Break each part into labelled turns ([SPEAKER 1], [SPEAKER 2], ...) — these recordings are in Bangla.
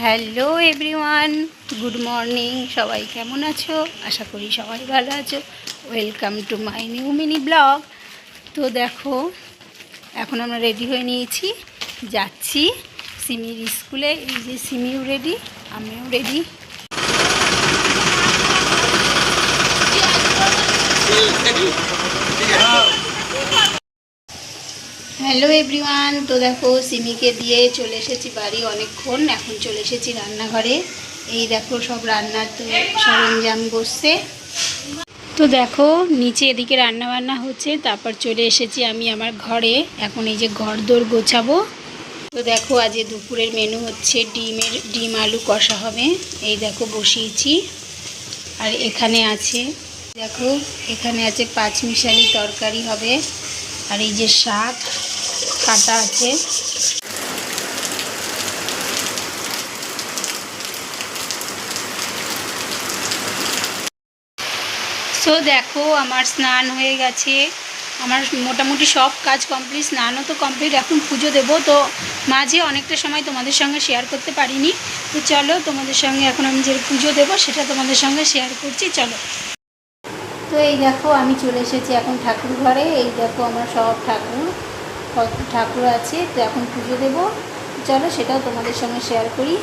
[SPEAKER 1] Hello everyone, good morning. সবাই কেমন আছো? আশা করি সবাই ভালো আছো। Welcome to my new mini blog. তো দেখো, এখন আমরা রেডি হয়ে নিয়েছি, যাচ্ছি সিমির স্কুলে। এই যে সিমিও রেডি, আমিও রেডি। হ্যালো এভরিওয়ান, তো দেখো সিমিকে দিয়ে চলে এসেছি বাড়ি অনেকক্ষণ। এখন চলে এসেছি রান্নাঘরে। এই দেখো সব রান্নার তো সরঞ্জাম বসছে। তো দেখো নিচে এদিকে রান্না বান্না হচ্ছে, তারপর চলে এসেছি আমি আমার ঘরে। এখন এই যে ঘর দোর গোছাবো। তো দেখো আজ দুপুরের মেনু হচ্ছে ডিম আলু কষা হবে। এই দেখো বসিয়েছি। আর এখানে আছে, দেখো এখানে আছে পাঁচমিশালি তরকারি হবে। আর এই যে শাক কাটা আছে। সো দেখো আমার স্নান হয়ে গেছে, আমার মোটামুটি সব কাজ কমপ্লিট, স্নানও তো কমপ্লিট। এখন পুজো দেবো, তো মাঝে অনেকটা সময় তোমাদের সঙ্গে শেয়ার করতে পারিনি। তো চলো তোমাদের সঙ্গে এখন আমি যে পুজো দেবো সেটা তোমাদের সঙ্গে শেয়ার করছি, চলো। তো এই দেখো আমি চলে এসেছি এখন ঠাকুর ঘরে। এই দেখো আমার সব ঠাকুর আছে, তো এখন পুজো দেবো। চলো সেটাও তোমাদের সঙ্গে শেয়ার করি।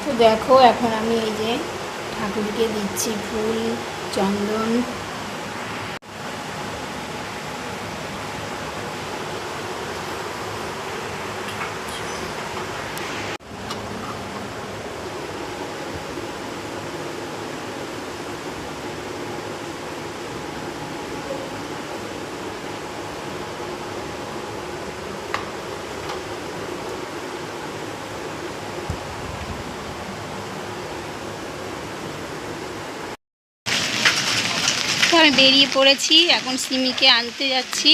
[SPEAKER 1] তো দেখো এখন আমি এই যে ঠাকুরকে দিচ্ছি ফুল, চন্দন। তো আমি বেরিয়ে পড়েছি, এখন সিমিকে আনতে যাচ্ছি।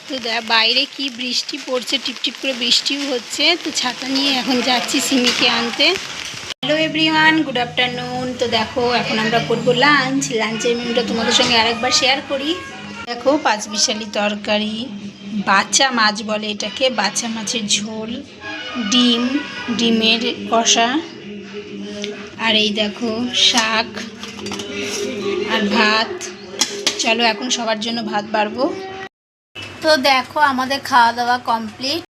[SPEAKER 1] তো বাইরে কি বৃষ্টি পড়ছে, টিপটিপ করে বৃষ্টিও হচ্ছে। তো ছাতা নিয়ে এখন যাচ্ছি সিমিকে আনতে। Hello everyone, good afternoon. তো দেখো এখন আমরা করবো লাঞ্চের মেনুটা তোমাদের সঙ্গে আরেকবার শেয়ার করি। দেখো পাঁচমিশালি তরকারি, বাচ্চা মাছ বলে এটাকে, বাচ্চা মাছের ঝোল, ডিমের কষা, আর এই দেখো শাক আর ভাত। চলো এখন সবার জন্য ভাত বাড়বো। তো দেখো আমাদের খাওয়া দাওয়া কমপ্লিট।